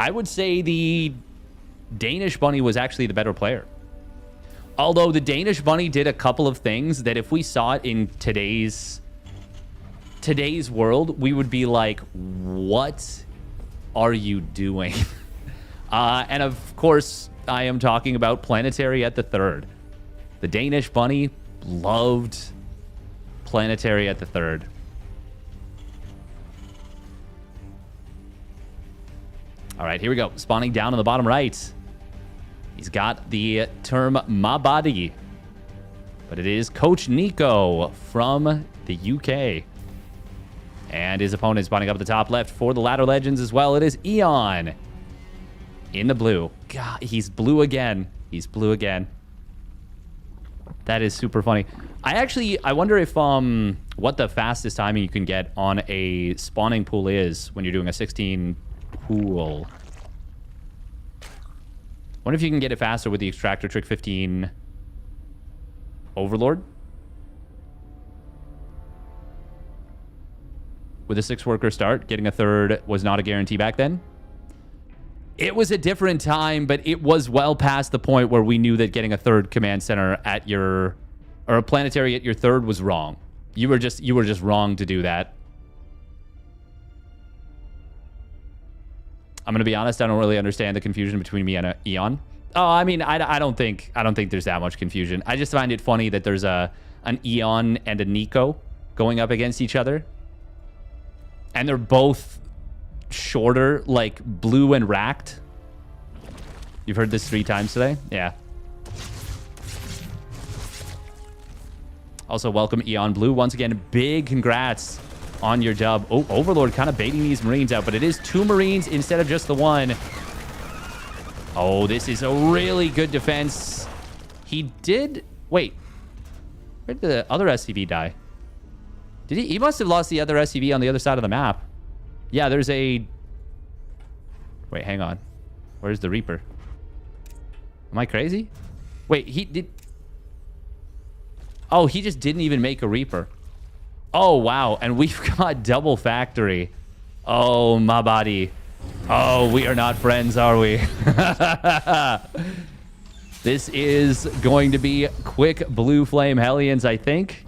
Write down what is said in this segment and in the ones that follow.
I would say the Danish bunny was actually the better player. Although the Danish bunny did a couple of things that if we saw it in today's world, we would be like, what are you doing? And of course, I am talking about Planetary at the third. The Danish bunny loved Planetary at the third. All right, here we go. Spawning down on the bottom right. He's got the term "my body," but it is Coach NICO from the UK. And his opponent spawning up at the top left for the Ladder Legends as well. It is EON in the blue. God, he's blue again. He's blue again. That is super funny. I wonder if what the fastest timing you can get on a spawning pool is when you're doing a 16 pool. Wonder if you can get it faster with the Extractor Trick 15 Overlord. With a 6-worker start, getting a third was not a guarantee back then. It was a different time, but it was well past the point where we knew that getting a third command center at your, or a planetary at your third was wrong. You were just wrong to do that. I'm gonna be honest, I don't really understand the confusion between me and EON. Oh, I mean, I don't think there's that much confusion. I just find it funny that there's an EON and a NICO going up against each other. And they're both shorter, like blue and racked. You've heard this 3 times today? Yeah. Also, welcome EON Blue. Once again, big congrats on your dub. Oh, Overlord kind of baiting these Marines out, but it is 2 Marines instead of just the 1. Oh, this is a really good defense. He did... Wait. Where did the other SCV die? Did he? He must have lost the other SCV on the other side of the map. Yeah, there's a... Wait, hang on. Where's the Reaper? Am I crazy? Wait, he did... Oh, he just didn't even make a Reaper. Oh, wow. And we've got double factory. Oh, my body. Oh, we are not friends, are we? This is going to be quick Blue Flame Hellions, I think.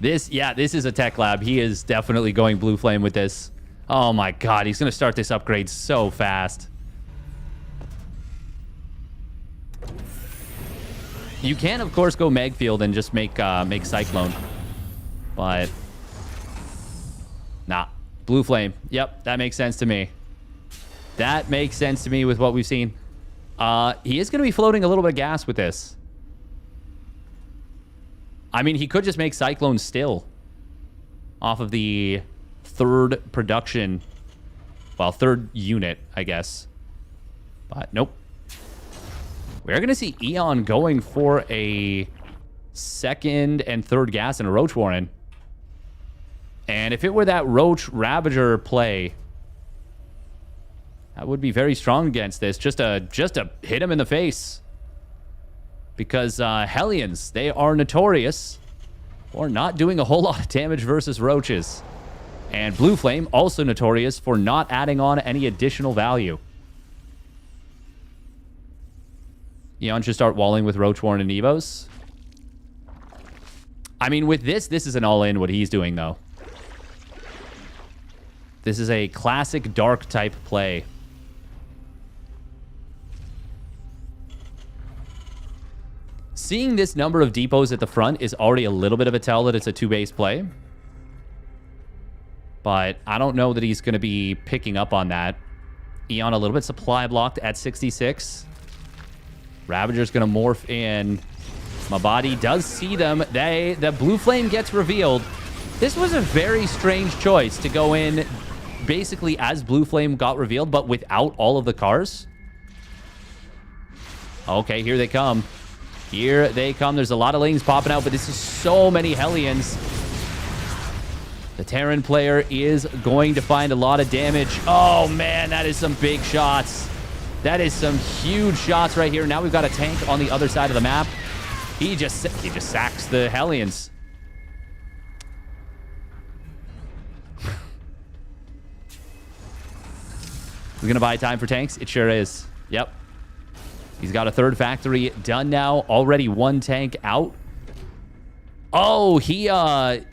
This is a tech lab. He is definitely going Blue Flame with this. Oh my god, he's going to start this upgrade so fast. You can, of course, go Megfield and just make Cyclone. But... Nah. Blue Flame. Yep, that makes sense to me. That makes sense to me with what we've seen. He is going to be floating a little bit of gas with this. I mean, he could just make Cyclone still off of the third production. Well, third unit, I guess. But nope. We're going to see EON going for a second and third gas and a Roach Warren. And if it were that Roach Ravager play, that would be very strong against this. Just to hit him in the face. Because Hellions, they are notorious for not doing a whole lot of damage versus Roaches. And Blue Flame, also notorious for not adding on any additional value. EON should start walling with Roach Warren and Evos. I mean, with this is an all-in what he's doing, though. This is a classic dark type play. Seeing this number of depots at the front is already a little bit of a tell that it's a 2-base play. But I don't know that he's going to be picking up on that. EON a little bit supply blocked at 66. Ravager's going to morph in. My body does see them. The Blue Flame gets revealed. This was a very strange choice to go in basically as Blue Flame got revealed, but without all of the cars. Okay, here they come. Here they come. There's a lot of lanes popping out, but this is so many Hellions. The Terran player is going to find a lot of damage. Oh, man, that is some big shots. That is some huge shots right here. Now we've got a tank on the other side of the map. He just sacks the Hellions. We're going to buy time for tanks? It sure is. Yep. He's got a third factory done now. Already one tank out. Oh, he got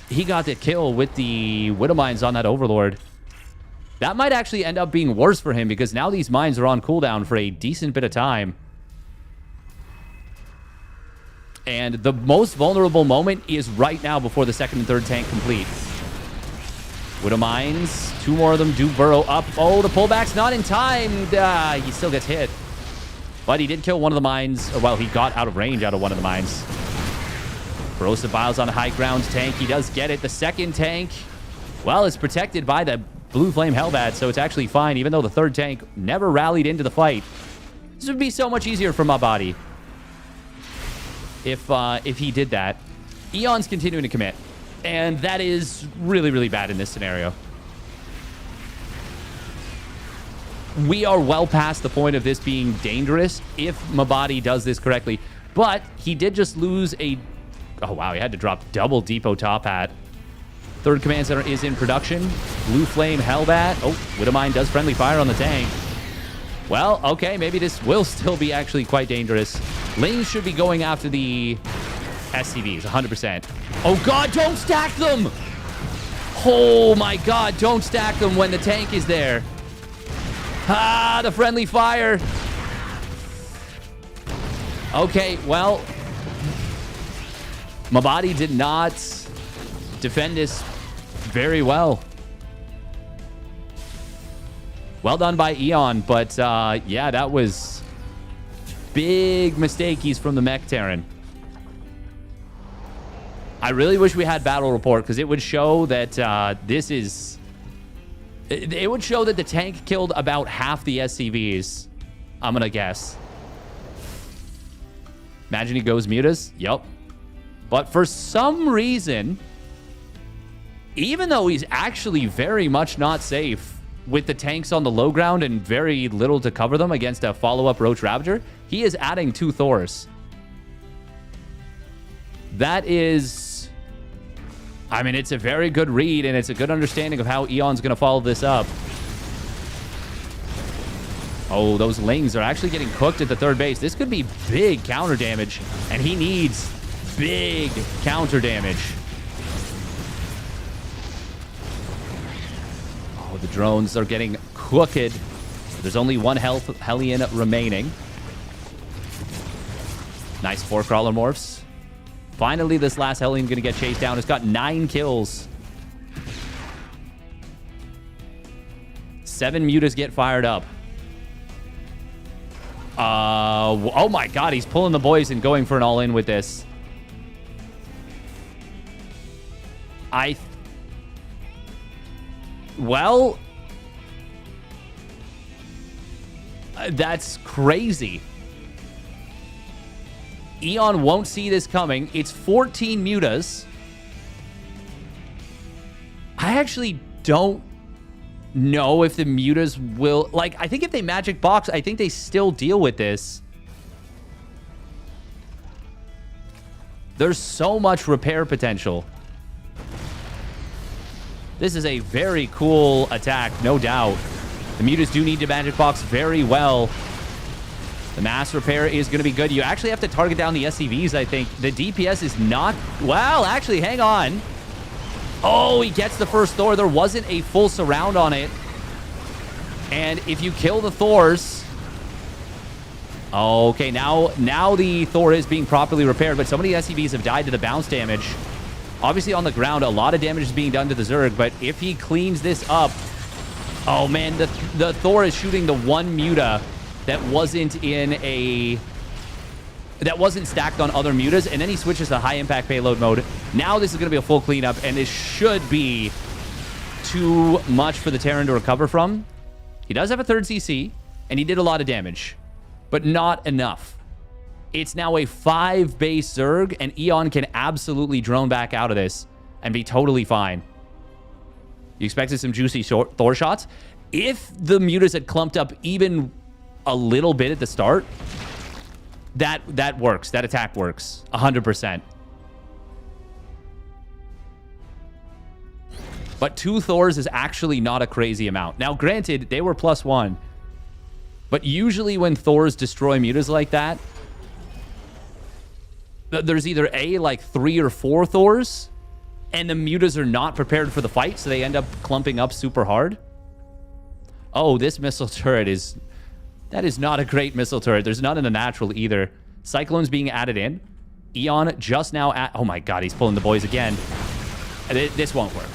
the kill with the Widow Mines on that Overlord. That might actually end up being worse for him because now these mines are on cooldown for a decent bit of time. And the most vulnerable moment is right now before the second and third tank complete. Widow Mines, 2 more of them do burrow up. Oh, the pullback's not in time. He still gets hit. But he did kill one of the mines. Well, he got out of range out of one of the mines. Corrosive Biles on a high ground tank. He does get it. The second tank, well, it's protected by the Blue Flame Hellbat, so it's actually fine, even though the third tank never rallied into the fight. This would be so much easier for my body if he did that. EON's continuing to commit, and that is really, really bad in this scenario. We are well past the point of this being dangerous if Mabadi does this correctly, but he did just lose a... Oh, wow, he had to drop double Depot Top Hat. Third command center is in production. Blue Flame Hellbat. Oh, Widowmine does friendly fire on the tank. Well, okay, maybe this will still be actually quite dangerous. Lanes should be going after the SCVs, 100%. Oh, God, don't stack them! Oh, my God, don't stack them when the tank is there. Ah, the friendly fire. Okay, well... Mabadi did not defend this very well. Well done by EON, but yeah, that was big mistakeys from the Mech Terran. I really wish we had battle report because it would show that this is... It would show that the tank killed about half the SCVs, I'm going to guess. Imagine he goes mutas. Yep. But for some reason, even though he's actually very much not safe with the tanks on the low ground and very little to cover them against a follow-up Roach Ravager, he is adding 2 Thors. That is... I mean, it's a very good read, and it's a good understanding of how EON's going to follow this up. Oh, those Lings are actually getting cooked at the third base. This could be big counter damage, and he needs... big counter damage. Oh, the drones are getting cooked. There's only one Hellion remaining. Nice 4 Crawler morphs. Finally, this last Hellion going to get chased down. It's got 9 kills. 7 mutas get fired up. Oh my God, he's pulling the boys and going for an all-in with this. Well, that's crazy. EON won't see this coming. It's 14 mutas. I actually don't know if the mutas will... Like, I think if they magic box, I think they still deal with this. There's so much repair potential. This is a very cool attack, no doubt. The mutas do need to magic box very well. The mass repair is going to be good. You actually have to target down the SCVs, I think. The DPS is not... Well, actually, hang on. Oh, he gets the first Thor. There wasn't a full surround on it. And if you kill the Thors... Okay, now the Thor is being properly repaired, but so many SCVs have died to the bounce damage. Obviously, on the ground, a lot of damage is being done to the Zerg, but if he cleans this up... Oh, man, the Thor is shooting the one muta that wasn't in a... That wasn't stacked on other mutas, and then he switches to high-impact payload mode. Now this is going to be a full cleanup, and this should be too much for the Terran to recover from. He does have a third CC, and he did a lot of damage, but not enough. It's now a 5-base Zerg, and EON can absolutely drone back out of this and be totally fine. You expected some juicy Thor shots? If the mutas had clumped up even a little bit at the start, that works. That attack works 100%. But 2 Thors is actually not a crazy amount. Now, granted, they were +1. But usually when Thors destroy mutas like that, there's either A, like 3 or 4 Thors, and the mutas are not prepared for the fight, so they end up clumping up super hard. Oh, this missile turret is... That is not a great missile turret. There's none in the natural either. Cyclone's being added in. EON just now at... Oh my god, he's pulling the boys again. This won't work.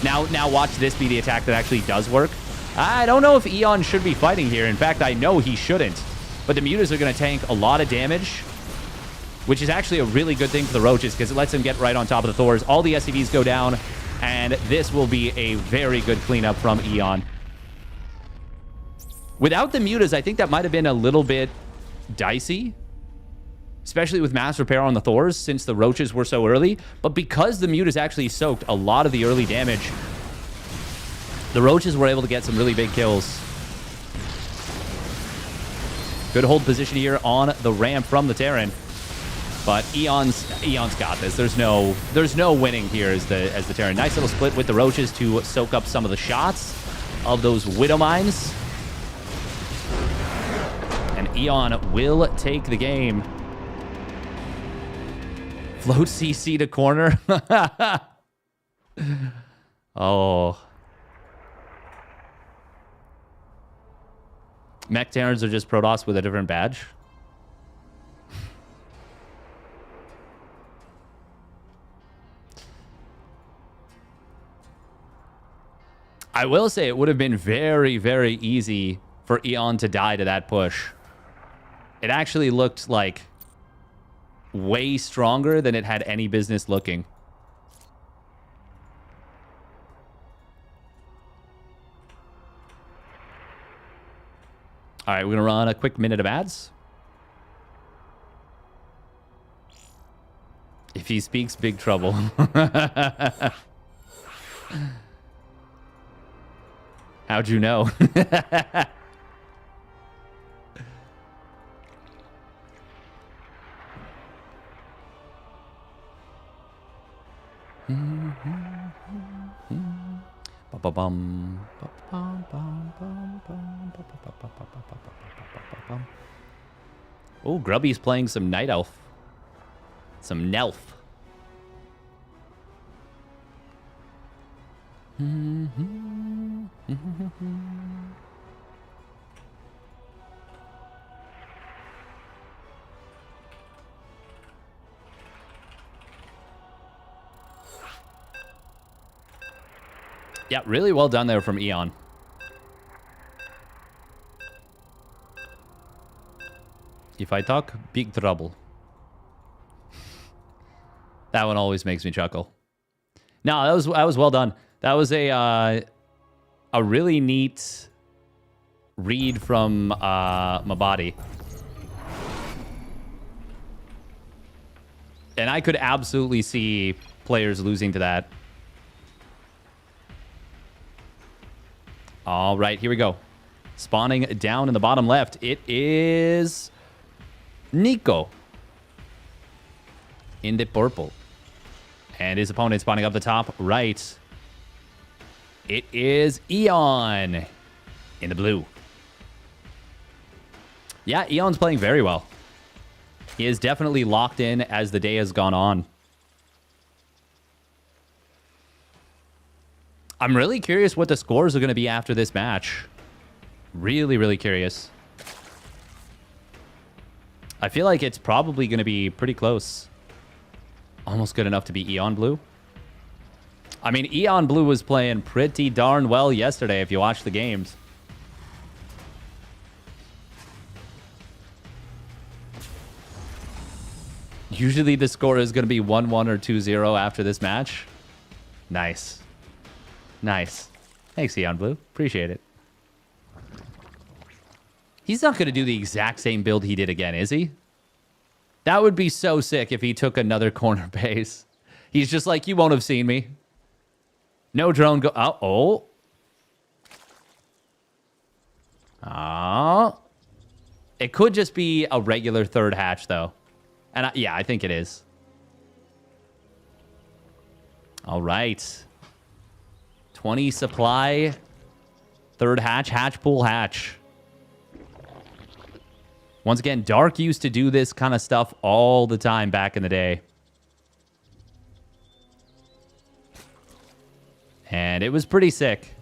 Now watch this be the attack that actually does work. I don't know if EON should be fighting here. In fact, I know he shouldn't. But the mutas are going to tank a lot of damage, which is actually a really good thing for the roaches because it lets them get right on top of the Thors. All the SCVs go down, and this will be a very good cleanup from EON. Without the mutas, I think that might have been a little bit dicey, especially with mass repair on the Thors since the roaches were so early. But because the mutas actually soaked a lot of the early damage, the roaches were able to get some really big kills. Good hold position here on the ramp from the Terran. But EON's got this. There's no winning here as the Terran. Nice little split with the roaches to soak up some of the shots of those Widow Mines. And EON will take the game. Float CC to corner. Oh. Mech Terrans are just Protoss with a different badge. I will say it would have been very, very easy for EON to die to that push. It actually looked like way stronger than it had any business looking. All right, we're going to run a quick minute of ads. If he speaks, big trouble. How'd you know? Oh, Grubby's playing some Night Elf. Some Nelf. Yeah, really well done there from EON. If I talk, big trouble. That one always makes me chuckle. No, that was well done. That was a really neat read from Mabadi. And I could absolutely see players losing to that. All right, here we go. Spawning down in the bottom left, it is NICO in the purple. And his opponent spawning up the top right. It is EON in the blue. Yeah, EON's playing very well. He is definitely locked in as the day has gone on. I'm really curious what the scores are going to be after this match. Really, really curious. I feel like it's probably going to be pretty close. Almost good enough to be EON Blue. I mean, EON Blue was playing pretty darn well yesterday if you watch the games. Usually the score is going to be 1-1 or 2-0 after this match. Nice. Nice. Thanks, EON Blue. Appreciate it. He's not going to do the exact same build he did again, is he? That would be so sick if he took another corner base. He's just like, you won't have seen me. No drone go... Oh. Oh. It could just be a regular third hatch, though. And yeah, I think it is. All right. 20 supply. Third hatch. Hatch, pool, hatch. Once again, Dark used to do this kind of stuff all the time back in the day. And it was pretty sick.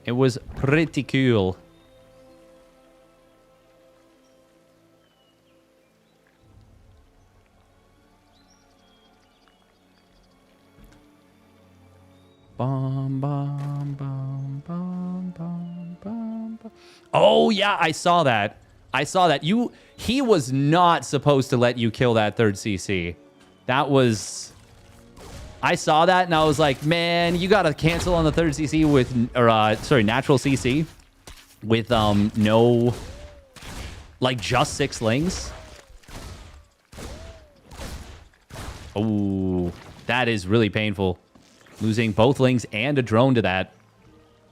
It was pretty cool. Bum, bum, bum, bum, bum, bum, bum. Oh, yeah, I saw that. I saw that. He was not supposed to let you kill that third CC. That was... I saw that and I was like, man, you got to cancel on the third CC with... sorry, natural CC. With, no... Like, just 6 lings. Oh, that is really painful. Losing both lings and a drone to that.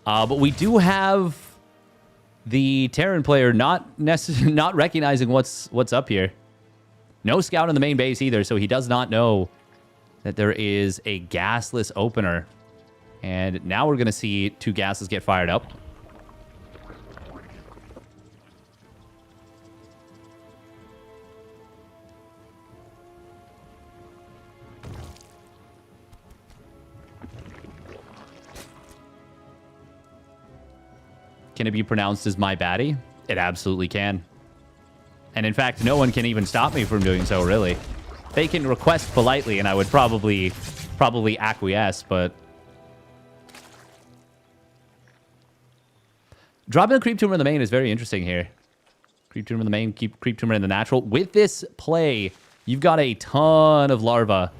But we do have the Terran player not recognizing what's up here. No scout in the main base either, so he does not know that there is a gasless opener. And now we're going to see 2 gases get fired up. Can it be pronounced as my baddie? It absolutely can. And in fact, no one can even stop me from doing so, really. They can request politely, and I would probably acquiesce, but... Dropping the Creep Tumor in the main is very interesting here. Creep Tumor in the main, keep Creep Tumor in the natural. With this play, you've got a ton of larva.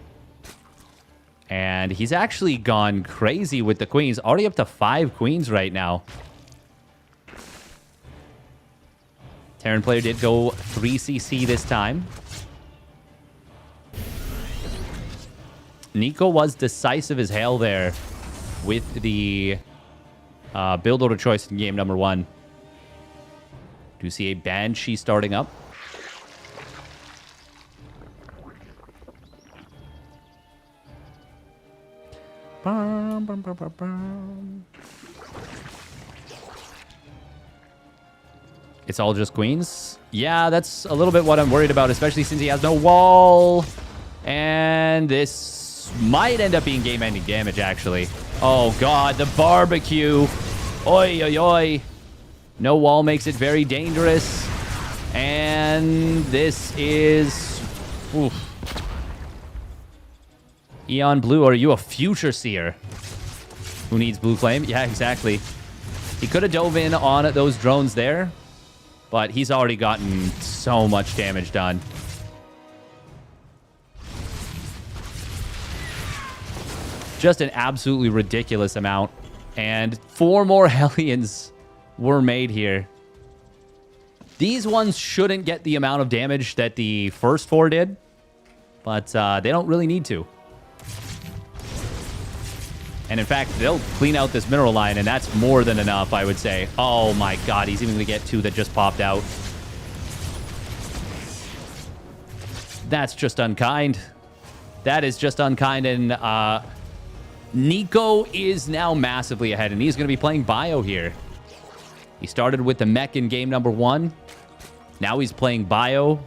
And he's actually gone crazy with the queens. Already up to 5 queens right now. Terran player did go 3CC this time. NICO was decisive as hell there with the build order choice in game number 1. Do you see a Banshee starting up? Bum, bum, bum, bum, bum. It's all just queens? Yeah, that's a little bit what I'm worried about, especially since he has no wall. And this might end up being game-ending damage, actually. Oh, God, the barbecue. Oi, oi, oi. No wall makes it very dangerous. And this is... Oof. EON Blue, are you a future seer? Who needs blue flame? Yeah, exactly. He could have dove in on those drones there. But he's already gotten so much damage done. Just an absolutely ridiculous amount. And 4 more Hellions were made here. These ones shouldn't get the amount of damage that the first 4 did. But they don't really need to. And in fact, they'll clean out this mineral line, and that's more than enough, I would say. Oh my God, he's even going to get 2 that just popped out. That's just unkind. That is just unkind, and NICO is now massively ahead, and he's going to be playing Bio here. He started with the mech in game number 1. Now he's playing Bio.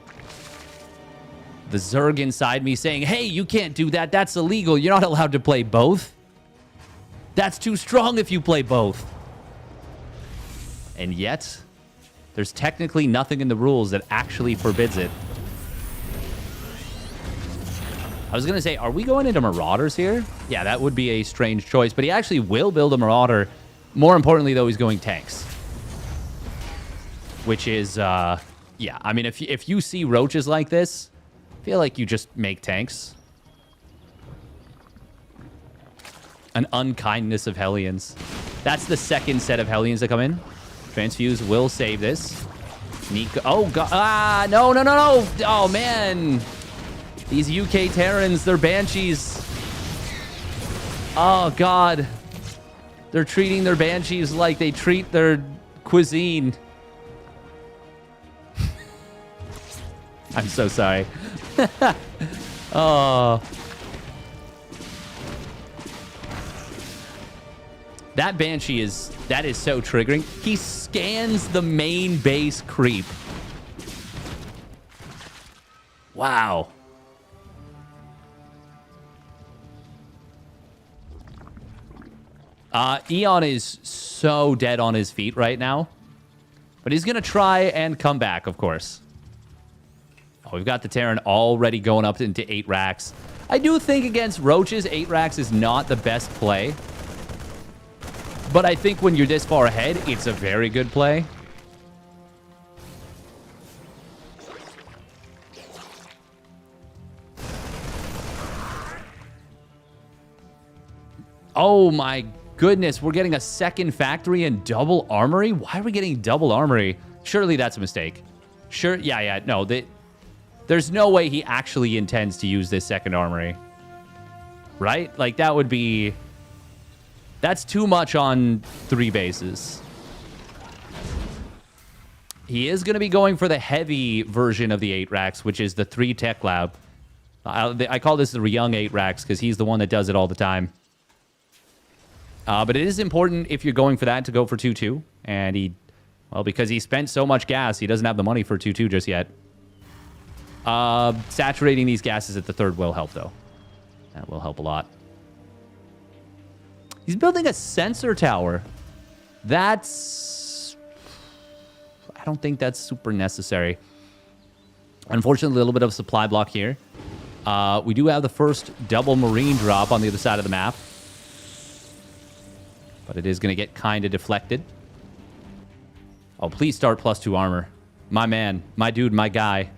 The Zerg inside me saying, hey, you can't do that. That's illegal. You're not allowed to play both. That's too strong if you play both. And yet, there's technically nothing in the rules that actually forbids it. I was going to say, are we going into Marauders here? Yeah, that would be a strange choice, but he actually will build a Marauder. More importantly, though, he's going tanks. Which is, yeah, I mean, if you see roaches like this, I feel like you just make tanks. An unkindness of Hellions. That's the second set of Hellions that come in. Transfuse will save this. NICO. Oh, God. Ah, no, no, no, no. Oh, man. These UK Terrans, they're Banshees. Oh, God. They're treating their Banshees like they treat their cuisine. I'm so sorry. Oh. That Banshee that is so triggering. He scans the main base creep. Wow. EON is so dead on his feet right now. But he's going to try and come back, of course. Oh, we've got the Terran already going up into 8 racks. I do think against Roaches, 8 racks is not the best play. But I think when you're this far ahead, it's a very good play. Oh my goodness, we're getting a second factory and double armory? Why are we getting double armory? Surely that's a mistake. Sure, yeah, no. There's no way he actually intends to use this second armory. Right? Like, that would be... That's too much on 3 bases. He is going to be going for the heavy version of the 8 racks, which is the 3 tech lab. I call this the young 8 racks because he's the one that does it all the time. But it is important if you're going for that to go for 2-2. And he, well, because he spent so much gas, he doesn't have the money for 2-2 just yet. Saturating these gases at the 3rd will help, though. That will help a lot. He's building a sensor tower. That's... I don't think that's super necessary. Unfortunately, a little bit of supply block here. We do have the first double marine drop on the other side of the map. But it is going to get kind of deflected. Oh, please start +2 armor. My man, my dude, my guy.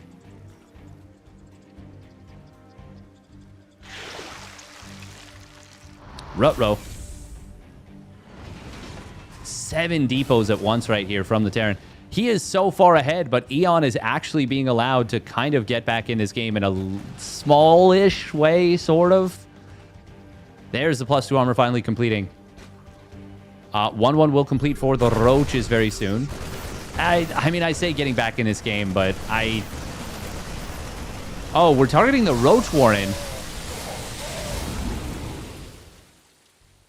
Ruh-roh. 7 depots at once right here from the Terran. He is so far ahead, but EON is actually being allowed to kind of get back in this game in a smallish way, sort of. There's the +2 armor finally completing. 1-1 will complete for the Roaches very soon. I mean, I say getting back in this game, but Oh, we're targeting the Roach Warren.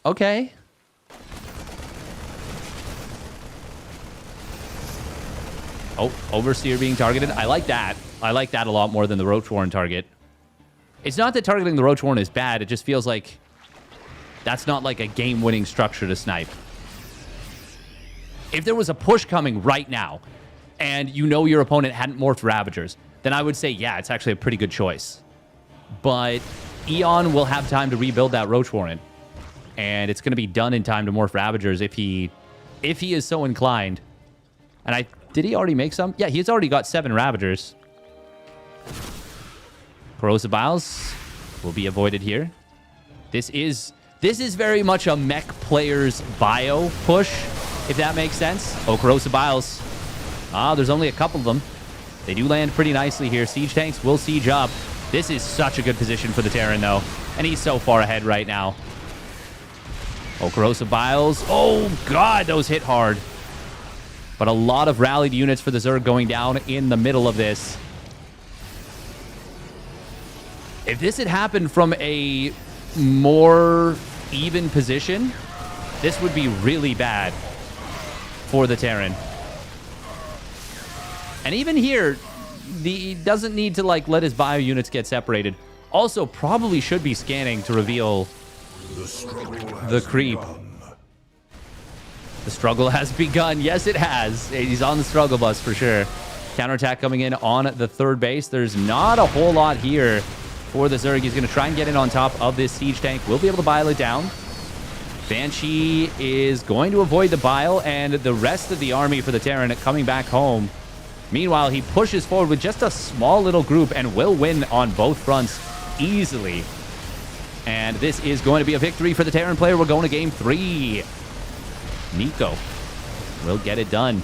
Okay. Oh, Overseer being targeted. I like that. I like that a lot more than the Roach Warren target. It's not that targeting the Roach Warren is bad. It just feels like that's not like a game-winning structure to snipe. If there was a push coming right now, and you know your opponent hadn't morphed Ravagers, then I would say, yeah, it's actually a pretty good choice. But EON will have time to rebuild that Roach Warren. And it's going to be done in time to morph Ravagers if he is so inclined. And did he already make some? Yeah, he's already got 7 Ravagers. Corrosive Biles will be avoided here. This is very much a mech player's bio push, if that makes sense. Oh, Corrosive Biles. There's only a couple of them. They do land pretty nicely here. Siege tanks will siege up. This is such a good position for the Terran, though. And he's so far ahead right now. Oh, Corrosive Biles. Oh, God, those hit hard. But a lot of rallied units for the Zerg going down in the middle of this. If this had happened from a more even position, this would be really bad for the Terran. And even here, he doesn't need to like let his bio units get separated. Also, probably should be scanning to reveal the creep. The struggle has begun. Yes, it has. He's on the struggle bus for sure. Counterattack coming in on the 3rd base. There's not a whole lot here for the Zerg. He's going to try and get in on top of this siege tank. We'll be able to bile it down. Banshee is going to avoid the bile, and the rest of the army for the Terran coming back home. Meanwhile, he pushes forward with just a small little group and will win on both fronts easily. And this is going to be a victory for the Terran player. We're going to game 3. NICO will get it done.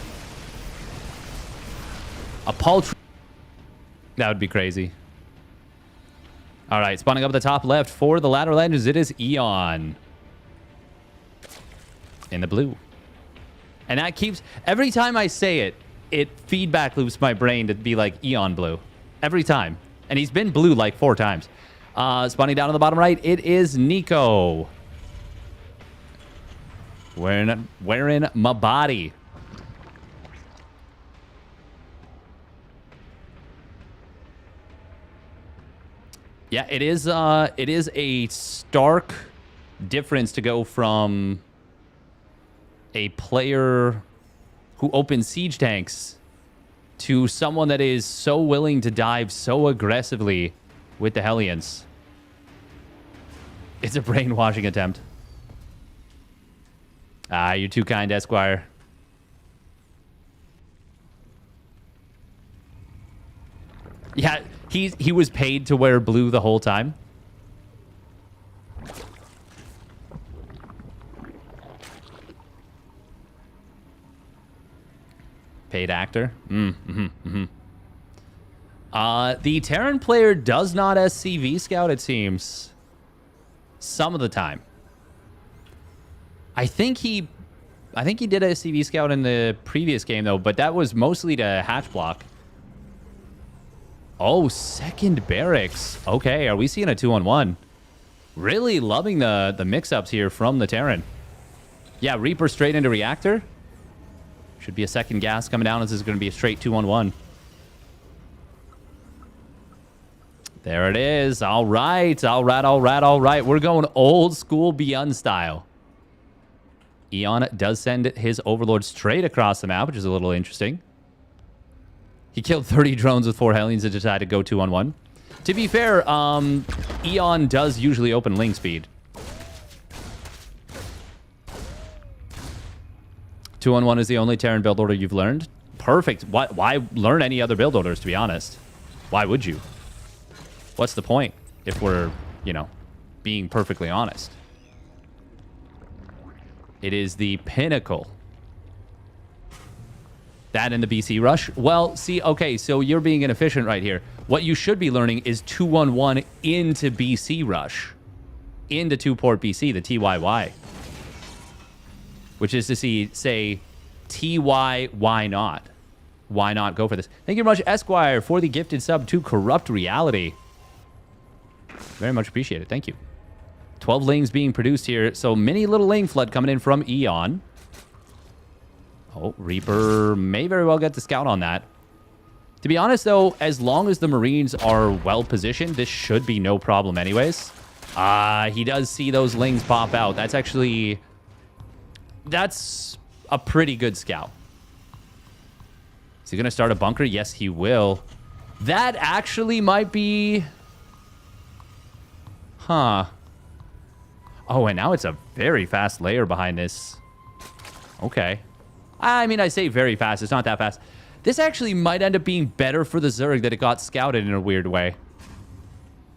A paltry... That would be crazy. All right, spawning up at the top left for the Lateral Legends, it is EON. In the blue. And that keeps... Every time I say it, it feedback loops my brain to be like EON blue. Every time. And he's been blue like 4 times. Spawning down on the bottom right, it is NICO. Wearing my body. Yeah, it is a stark difference to go from a player who opens siege tanks to someone that is so willing to dive so aggressively with the Hellions. It's a brainwashing attempt. Ah, you're too kind, Esquire. Yeah, he was paid to wear blue the whole time. Paid actor. The Terran player does not SCV scout, it seems. Some of the time. I think he did a CV scout in the previous game though, but that was mostly to hatch block. Oh, second barracks. Okay, are we seeing a 2-on-1? Really loving the mix-ups here from the Terran. Yeah, Reaper straight into reactor. Should be a second gas coming down. This is going to be a straight 2-on-1. There it is. All right. We're going old school Beyond style. EON does send his Overlord straight across the map, which is a little interesting. He killed 30 drones with 4 Hellions and decided to go 2-on-1. To be fair, EON does usually open link speed. 2-on-1 is the only Terran build order you've learned. Perfect. Why learn any other build orders, to be honest? Why would you? What's the point if we're, being perfectly honest? It is the pinnacle. That and the BC rush? Well, see, okay, so you're being inefficient right here. What you should be learning is 2-on-1 into BC rush. Into 2-port BC, the TYY. Which is to say, TY, why not? Why not go for this? Thank you very much, Esquire, for the gifted sub to Corrupt Reality. Very much appreciated. Thank you. 12 lings being produced here. So mini little ling flood coming in from EON. Oh, Reaper may very well get the scout on that. To be honest, though, as long as the Marines are well positioned, this should be no problem anyways. He does see those lings pop out. That's actually... That's a pretty good scout. Is he going to start a bunker? Yes, he will. That actually might be... Huh. Oh, and now it's a very fast layer behind this. Okay. I mean, I say very fast. It's not that fast. This actually might end up being better for the Zerg that it got scouted in a weird way.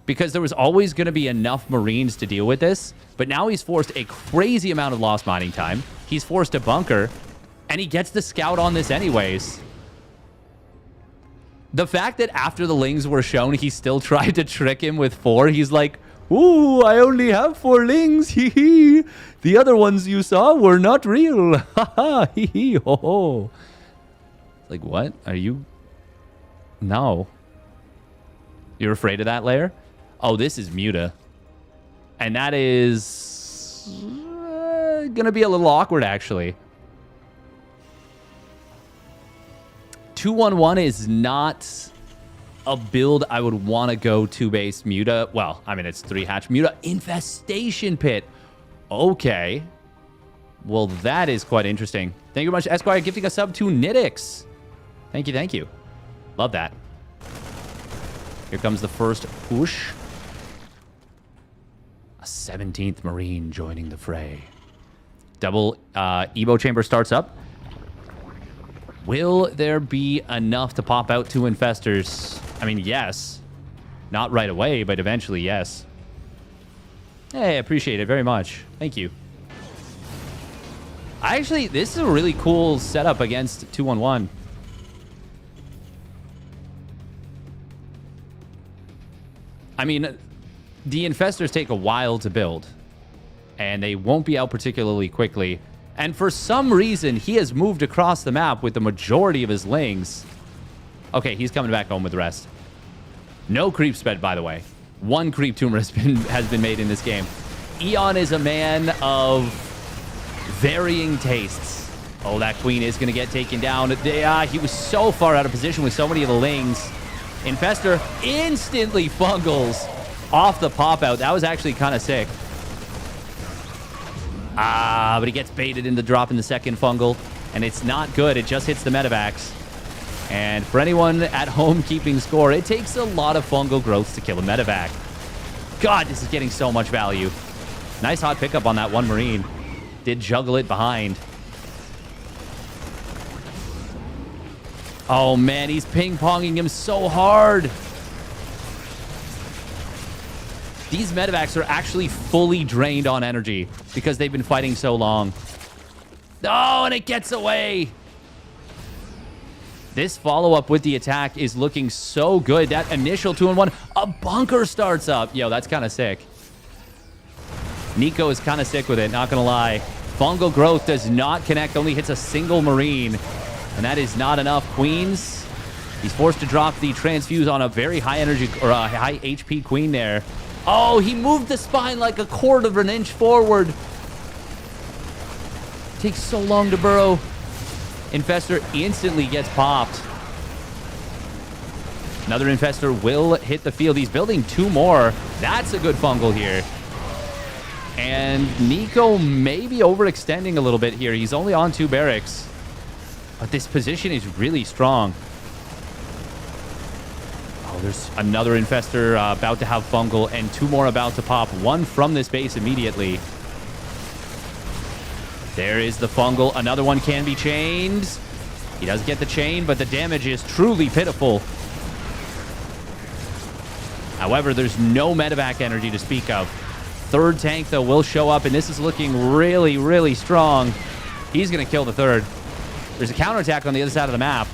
Because there was always going to be enough Marines to deal with this. But now he's forced a crazy amount of lost mining time. He's forced a bunker. And he gets the scout on this anyways. The fact that after the lings were shown, he still tried to trick him with 4. He's like, ooh, I only have 4 lings. Hee hee. The other ones you saw were not real. Ha ha. Hee hee. Ho ho. Like, what? Are you? No. You're afraid of that layer? Oh, this is Muta. And that is going to be a little awkward, actually. 2-1-1 is not a build I would want to go 2-base Muta. Well, I mean, it's 3-hatch Muta. Infestation Pit. Okay. Well, that is quite interesting. Thank you very much, Esquire, gifting a sub to Nitix. Thank you, thank you. Love that. Here comes the first push. A 17th Marine joining the fray. Double Evo chamber starts up. Will there be enough to pop out 2 infestors? I mean, yes. Not right away, but eventually, yes. Hey, I appreciate it very much. Thank you. Actually, this is a really cool setup against 2-1-1. I mean, the infestors take a while to build, and they won't be out particularly quickly. And for some reason, he has moved across the map with the majority of his lings. Okay, he's coming back home with the rest. No creep sped, by the way. 1 creep tumor has been made in this game. EON is a man of varying tastes. Oh, that queen is going to get taken down. He was so far out of position with so many of the lings. Infestor instantly fungals off the pop out. That was actually kind of sick. But he gets baited into dropping the second fungal, and it's not good. It just hits the medevacs. And for anyone at home keeping score, it takes a lot of fungal growths to kill a medevac. God, this is getting so much value. Nice hot pickup on that one Marine. Did juggle it behind. Oh, man, he's ping-ponging him so hard. These medevacs are actually fully drained on energy because they've been fighting so long. Oh, and it gets away. This follow-up with the attack is looking so good. That initial 2-in-1, a bunker starts up. Yo, that's kind of sick. NICO is kind of sick with it, not going to lie. Fungal growth does not connect, only hits a single Marine. And that is not enough. Queens, he's forced to drop the transfuse on a very high energy, or a high HP queen there. Oh, he moved the spine like a quarter of an inch forward. Takes so long to burrow. Infestor instantly gets popped. Another Infestor will hit the field. He's building 2 more. That's a good fungal here. And NICO may be overextending a little bit here. He's only on 2 barracks. But this position is really strong. Oh, there's another Infestor about to have fungal and 2 more about to pop. 1 from this base immediately. There is the fungal. Another one can be chained. He does get the chain, but the damage is truly pitiful. However, there's no medevac energy to speak of. Third tank, though, will show up, and this is looking really, really strong. He's going to kill the third. There's a counterattack on the other side of the map,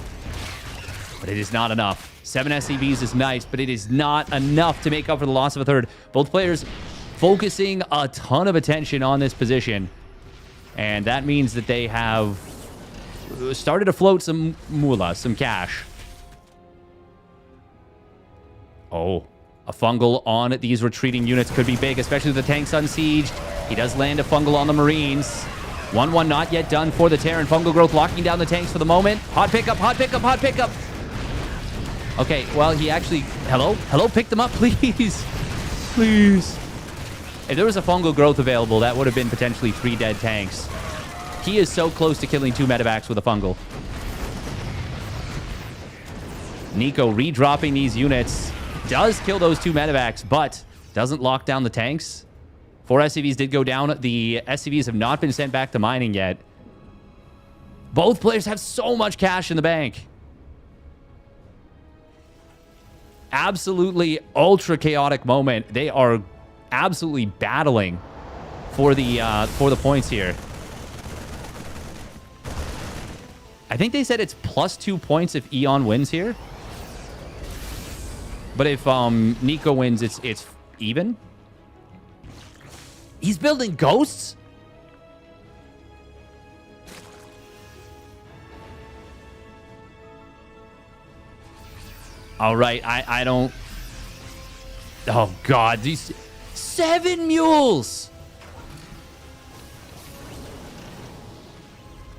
but it is not enough. 7 SCVs is nice, but it is not enough to make up for the loss of a third. Both players focusing a ton of attention on this position, and that means that they have started to float some moolah, some cash. Oh, a fungal on these retreating units could be big, especially with the tanks unsieged. He does land a fungal on the Marines. 1-1 not yet done for the Terran. Fungal growth locking down the tanks for the moment. Hot pickup, hot pickup, hot pickup. Okay, well, he actually... Hello? Hello? Pick them up, please. Please. If there was a fungal growth available, that would have been potentially 3 dead tanks. He is so close to killing 2 medevacs with a fungal. NICO redropping these units. Does kill those 2 medevacs, but doesn't lock down the tanks. 4 SCVs did go down. The SCVs have not been sent back to mining yet. Both players have so much cash in the bank. Absolutely ultra chaotic moment. They are absolutely battling for the points here. I think they said it's +2 points if EON wins here. But if NICO wins, it's even. He's building ghosts? All right, I don't... Oh, God, these... 7 mules!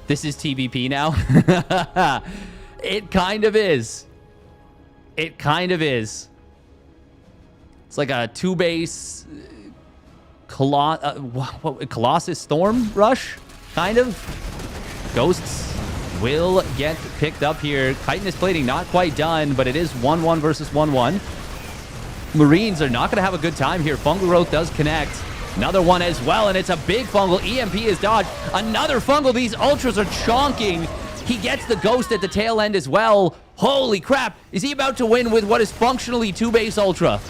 This is TBP now? It kind of is. It kind of is. It's like a 2-base... Colossus Storm Rush, kind of. Ghosts will get picked up here. Chitinous plating not quite done, but it is 1-1 versus 1-1. Marines are not going to have a good time here. Fungal growth does connect. Another one as well, and it's a big fungal. EMP is dodged. Another fungal. These ultras are chonking. He gets the ghost at the tail end as well. Holy crap. Is he about to win with what is functionally 2-base ultra?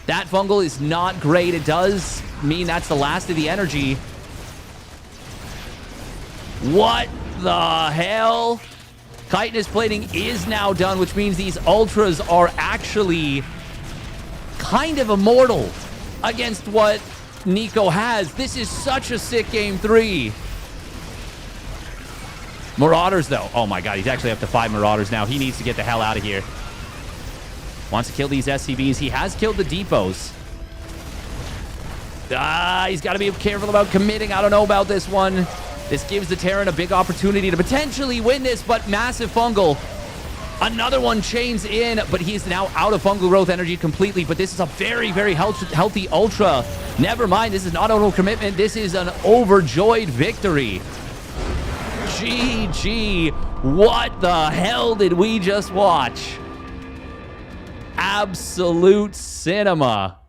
That fungal is not great. It does mean that's the last of the energy. What the hell? Chitinous plating is now done, which means these ultras are actually kind of immortal against what NICO has. This is such a sick game 3. Marauders, though. Oh my god, he's actually up to 5 Marauders now. He needs to get the hell out of here. Wants to kill these SCVs. He has killed the depots. He's got to be careful about committing. I don't know about this one. This gives the Terran a big opportunity to potentially win this, but massive fungal. Another one chains in, but he's now out of fungal growth energy completely. But this is a very, very healthy Ultra. Never mind, this is not auto commitment. This is an overjoyed victory. GG. What the hell did we just watch? Absolute cinema.